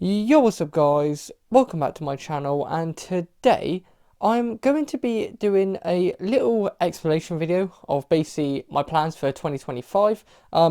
Yo, what's up guys, welcome back to my channel, and today I'm going to be doing a little explanation video of basically my plans for 2025,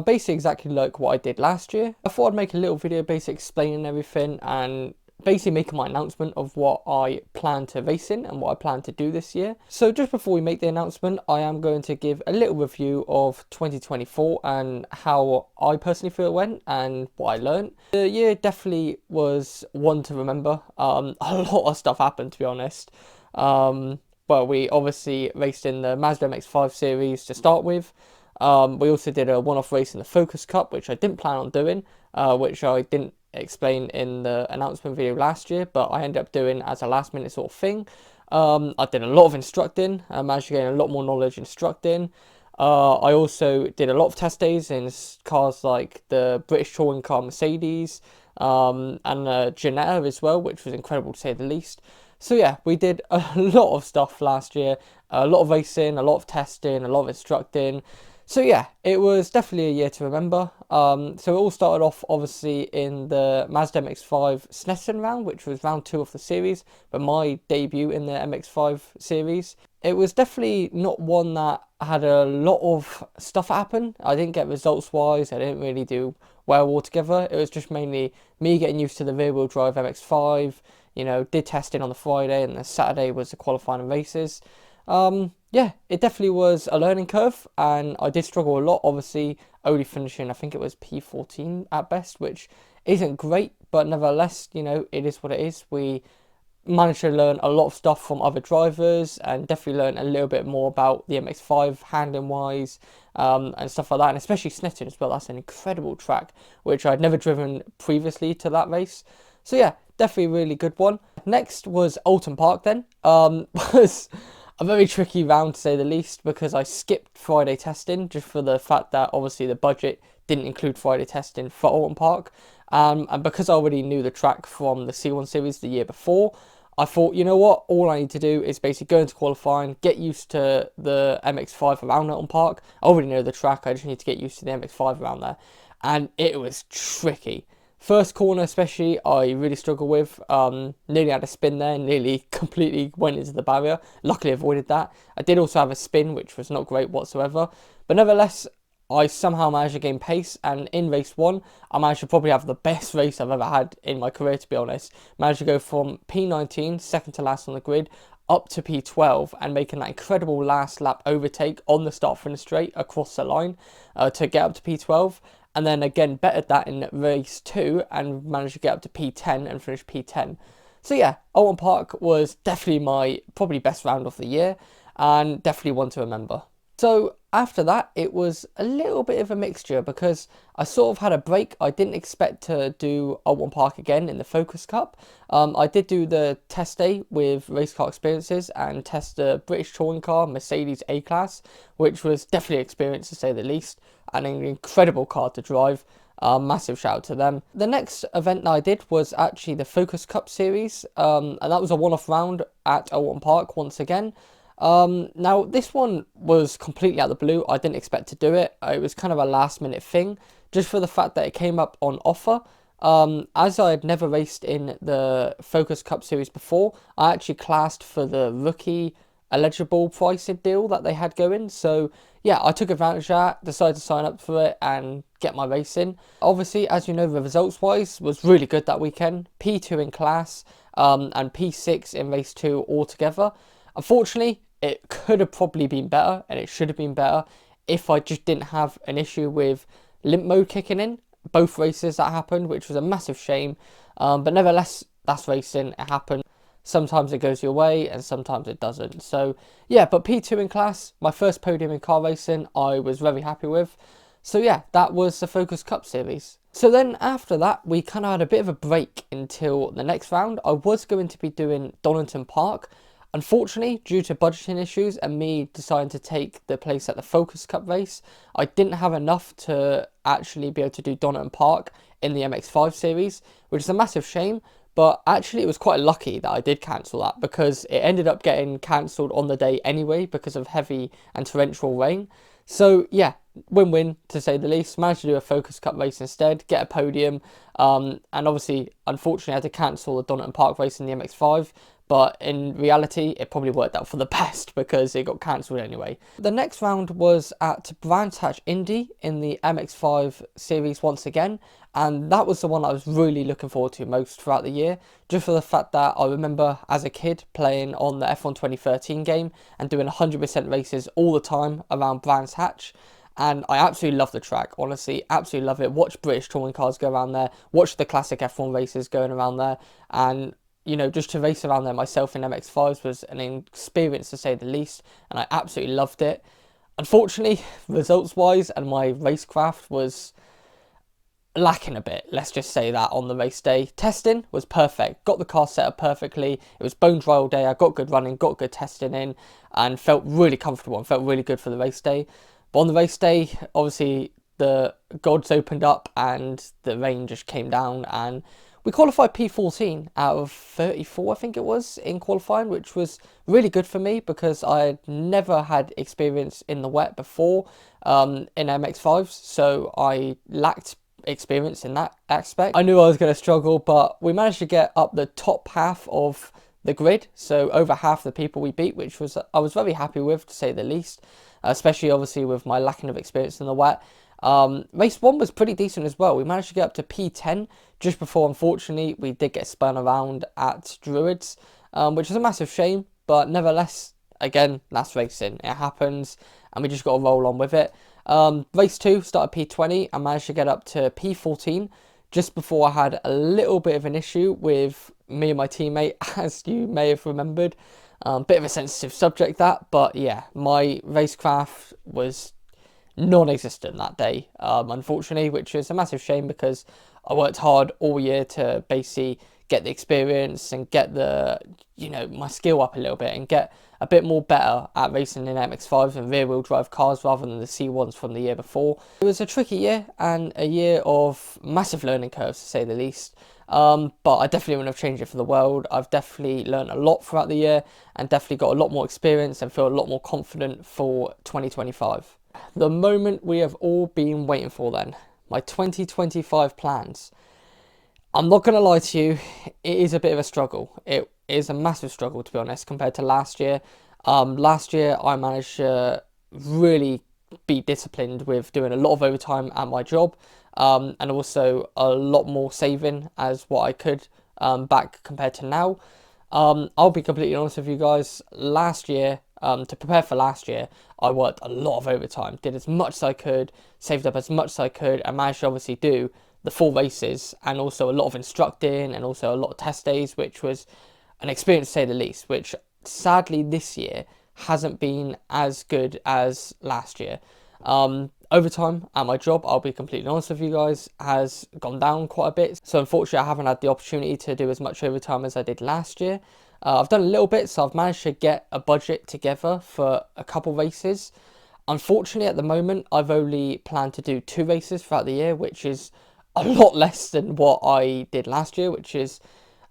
basically exactly like what I did last year. I thought I'd make a little video basically explaining everything and basically making my announcement of what I plan to race in and what I plan to do this year. So just before we make the announcement, I am going to give a little review of 2024 and how I personally feel it went and what I learned. The year definitely was one to remember. A lot of stuff happened, to be honest. Well, we obviously raced in the Mazda MX-5 series to start with. We also did a one-off race in the Focus Cup, which I didn't plan on doing, which I didn't explain in the announcement video last year, but I ended up doing as a last minute sort of thing. I did a lot of instructing. I managed to gain a lot more knowledge instructing. I also did a lot of test days in cars like the British touring car Mercedes, and Ginetta as well, which was incredible to say the least. So yeah, we did a lot of stuff last year, a lot of racing, a lot of testing, a lot of instructing. So yeah, it was definitely a year to remember. So it all started off obviously in the Mazda MX-5 Snetterton round, which was round 2 of the series, but my debut in the MX-5 series. It was definitely not one that had a lot of stuff happen. I didn't get results wise, I didn't really do well altogether. It was just mainly me getting used to the rear wheel drive MX-5, did testing on the Friday, and the Saturday was the qualifying races. Yeah, it definitely was a learning curve, and I did struggle a lot, obviously only finishing, I think it was P14 at best, which isn't great, but nevertheless, it is what it is. We managed to learn a lot of stuff from other drivers and definitely learn a little bit more about the MX-5 handling wise, and stuff like that, and especially Snetterton as well. That's an incredible track, which I'd never driven previously to that race. So yeah, definitely a really good one. Next was Oulton Park then. Was a very tricky round to say the least, because I skipped Friday testing just for the fact that obviously the budget didn't include Friday testing for Oulton Park. And because I already knew the track from the C1 series the year before, I thought, you know what, all I need to do is basically go into qualifying, get used to the MX-5 around Oulton Park. I already know the track, I just need to get used to the MX-5 around there. And it was tricky. First corner especially, I really struggled with. Nearly had a spin there, nearly completely went into the barrier. Luckily avoided that. I did also have a spin, which was not great whatsoever. But nevertheless, I somehow managed to gain pace, and in race 1, I managed to probably have the best race I've ever had in my career, to be honest. Managed to go from P19, second to last on the grid, up to P12, and making that incredible last lap overtake on the start finish straight across the line to get up to P12. And then again bettered that in race 2 and managed to get up to P10 and finish P10. So yeah, Oulton Park was definitely my probably best round of the year, and definitely one to remember. So after that, it was a little bit of a mixture, because I sort of had a break. I didn't expect to do Oulton Park again in the Focus Cup. I did do the test day with Race Car Experiences and test the British touring car Mercedes A-Class, which was definitely an experience to say the least, and an incredible car to drive. Massive shout out to them. The next event that I did was actually the Focus Cup series, and that was a one-off round at Oulton Park once again. Now this one was completely out of the blue. I didn't expect to do it. It was kind of a last minute thing, just for the fact that it came up on offer. As I had never raced in the Focus Cup series before, I actually classed for the rookie eligible pricing deal that they had going. So yeah, I took advantage of that, decided to sign up for it and get my race in. Obviously, as you know, the results wise was really good that weekend. P2 in class, and P6 in race 2 altogether. Unfortunately, it could have probably been better, and it should have been better if I just didn't have an issue with limp mode kicking in both races that happened, which was a massive shame. But nevertheless, that's racing, it happened. Sometimes it goes your way and sometimes it doesn't. So yeah, but P2 in class, my first podium in car racing, I was very happy with. So yeah, that was the Focus Cup series. So then after that, we kind of had a bit of a break until the next round. I was going to be doing Donington Park. Unfortunately, due to budgeting issues and me deciding to take the place at the Focus Cup race, I didn't have enough to actually be able to do Donington Park in the MX-5 series, which is a massive shame. But actually, it was quite lucky that I did cancel that, because it ended up getting cancelled on the day anyway because of heavy and torrential rain. So yeah, win-win to say the least. Managed to do a Focus Cup race instead, get a podium, and obviously, unfortunately, I had to cancel the Donington Park race in the MX5. But in reality, it probably worked out for the best because it got cancelled anyway. The next round was at Brands Hatch Indy in the MX5 series once again, and that was the one I was really looking forward to most throughout the year, just for the fact that I remember as a kid playing on the F1 2013 game and doing 100% races all the time around Brands Hatch. And I absolutely love the track, honestly, absolutely love it. Watch British touring cars go around there, watch the classic F1 races going around there, and you know, just to race around there myself in MX5s was an experience to say the least, and I absolutely loved it. Unfortunately, results wise and my racecraft was lacking a bit, let's just say that, on the race day. Testing was perfect, got the car set up perfectly, it was bone dry all day, I got good running, got good testing in, and felt really comfortable and felt really good for the race day. But on the race day, obviously, the gods opened up and the rain just came down, and we qualified P14 out of 34, I think it was, in qualifying, which was really good for me because I had never had experience in the wet before in MX5s, so I lacked experience in that aspect. I knew I was going to struggle, but we managed to get up the top half of the grid, so over half the people we beat, which was I was very happy with, to say the least, especially obviously with my lacking of experience in the wet. Race 1 was pretty decent as well. We managed to get up to P10 just before, unfortunately, we did get spun around at Druids, which is a massive shame, but nevertheless, again, that's racing. It happens, and we just got to roll on with it. Race 2 started P20 and managed to get up to P14 just before I had a little bit of an issue with me and my teammate, as you may have remembered. Bit of a sensitive subject that, but yeah, my racecraft was non-existent that day, unfortunately, which is a massive shame because I worked hard all year to basically get the experience and get the, you know, my skill up a little bit and get a bit more better at racing in MX5s and rear wheel drive cars rather than the C1s from the year before. It was a tricky year and a year of massive learning curves, to say the least. But I definitely wouldn't have changed it for the world. I've definitely learned a lot throughout the year and definitely got a lot more experience and feel a lot more confident for 2025. The moment we have all been waiting for then, my 2025 plans. I'm not going to lie to you, it is a bit of a struggle. It is a massive struggle, to be honest, compared to last year. Last year I managed to really be disciplined with doing a lot of overtime at my job, and also a lot more saving as what I could back compared to now. I'll be completely honest with you guys, last year, to prepare for last year, I worked a lot of overtime, did as much as I could, saved up as much as I could, and managed to obviously do the full races and also a lot of instructing and also a lot of test days, which was an experience to say the least, which sadly this year hasn't been as good as last year. Overtime at my job, I'll be completely honest with you guys, has gone down quite a bit. So unfortunately, I haven't had the opportunity to do as much overtime as I did last year. I've done a little bit, so I've managed to get a budget together for a couple races. Unfortunately, at the moment, I've only planned to do 2 races throughout the year, which is a lot less than what I did last year, which is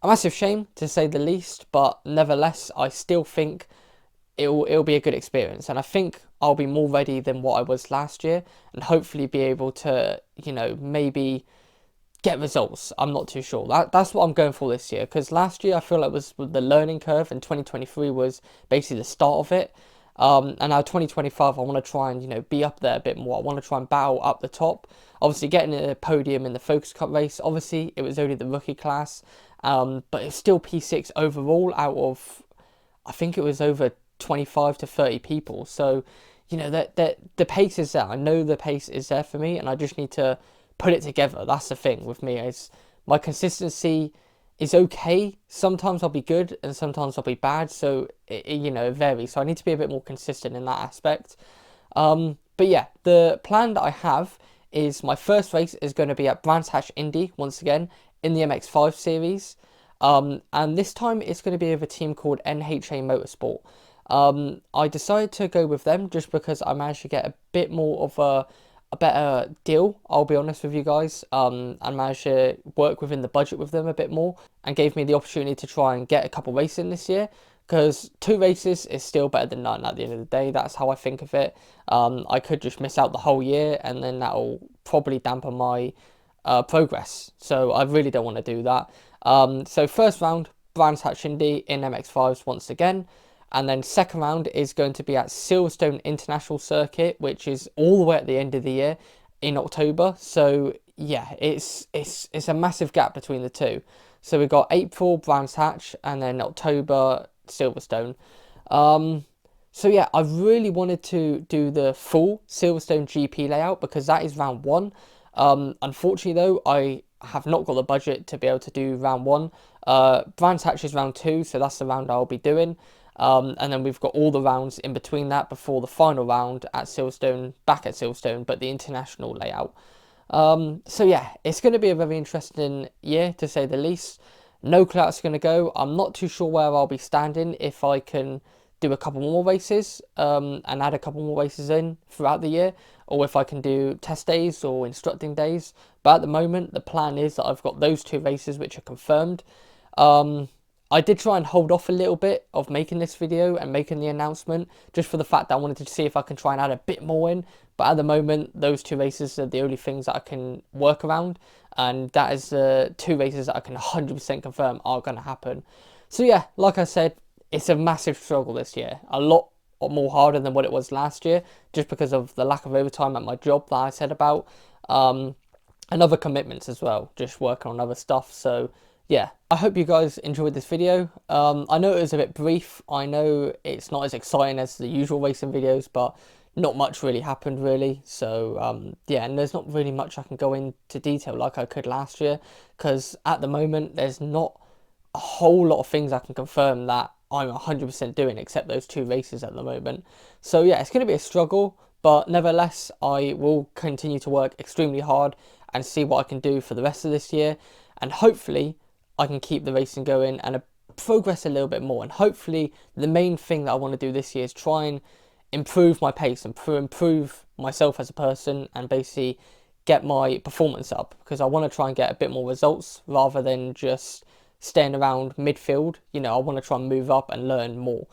a massive shame, to say the least. But nevertheless, I still think it'll be a good experience, and I think I'll be more ready than what I was last year, and hopefully be able to, you know, maybe get results. I'm not too sure. That's what I'm going for this year, because last year I feel like was the learning curve, and 2023 was basically the start of it. And now 2025, I want to try and, you know, be up there a bit more. I want to try and battle up the top. Obviously, getting a podium in the Focus Cup race. Obviously, it was only the rookie class, but it's still P6 overall out of, I think it was over 25 to 30 people. So, you know, that the pace is there. I know the pace is there for me, and I just need to put it together. That's the thing with me, is my consistency is okay. Sometimes I'll be good and sometimes I'll be bad, so you know, it varies. So I need to be a bit more consistent in that aspect. But yeah, the plan that I have is my first race is going to be at Brands Hatch Indy once again in the MX5 series, and this time it's going to be with a team called NHA Motorsport. I decided to go with them just because I managed to get a bit more of a better deal, I'll be honest with you guys, and managed to work within the budget with them a bit more, and gave me the opportunity to try and get a couple races in this year, because 2 races is still better than none at the end of the day. That's how I think of it. I could just miss out the whole year, and then that'll probably dampen my progress. So I really don't want to do that. So first round, Brands Hatch Indy in MX5s once again. And then second round is going to be at Silverstone International Circuit, which is all the way at the end of the year in October. So yeah, it's a massive gap between the two. So we got April Brands Hatch and then October Silverstone. So yeah, I really wanted to do the full Silverstone GP layout because that is round one. Unfortunately though, I have not got the budget to be able to do round one. Brands Hatch is round two, so that's the round I'll be doing. And then we've got all the rounds in between that before the final round at Silverstone, back at Silverstone, but the international layout. So yeah, it's going to be a very interesting year to say the least. No clue how it's going to go. I'm not too sure where I'll be standing if I can do a couple more races and add a couple more races in throughout the year, or if I can do test days or instructing days. But at the moment, the plan is that I've got those 2 races which are confirmed. I did try and hold off a little bit of making this video and making the announcement, just for the fact that I wanted to see if I can try and add a bit more in. But at the moment, those 2 races are the only things that I can work around, and that is the 2 races that I can 100% confirm are going to happen. So yeah, like I said, it's a massive struggle this year, a lot more harder than what it was last year, just because of the lack of overtime at my job that I said about, and other commitments as well, just working on other stuff. So yeah, I hope you guys enjoyed this video. I know it was a bit brief. I know it's not as exciting as the usual racing videos, but not much really happened really. So yeah, and there's not really much I can go into detail like I could last year, because at the moment there's not a whole lot of things I can confirm that I'm 100% doing, except those 2 races at the moment. So yeah, it's going to be a struggle, but nevertheless, I will continue to work extremely hard and see what I can do for the rest of this year, and hopefully I can keep the racing going and progress a little bit more. And hopefully the main thing that I want to do this year is try and improve my pace and improve myself as a person, and basically get my performance up, because I want to try and get a bit more results rather than just staying around midfield. You know, I want to try and move up and learn more,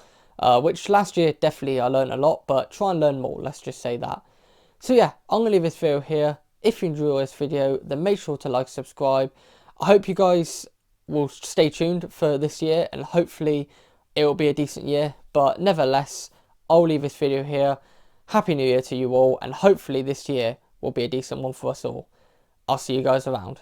which last year definitely I learned a lot, but try and learn more, let's just say that. So yeah, I'm going to leave this video here. If you enjoyed this video, then make sure to like, subscribe. I hope you guys will stay tuned for this year, and hopefully it will be a decent year. But nevertheless, I'll leave this video here. Happy New Year to you all, and hopefully this year will be a decent one for us all. I'll see you guys around.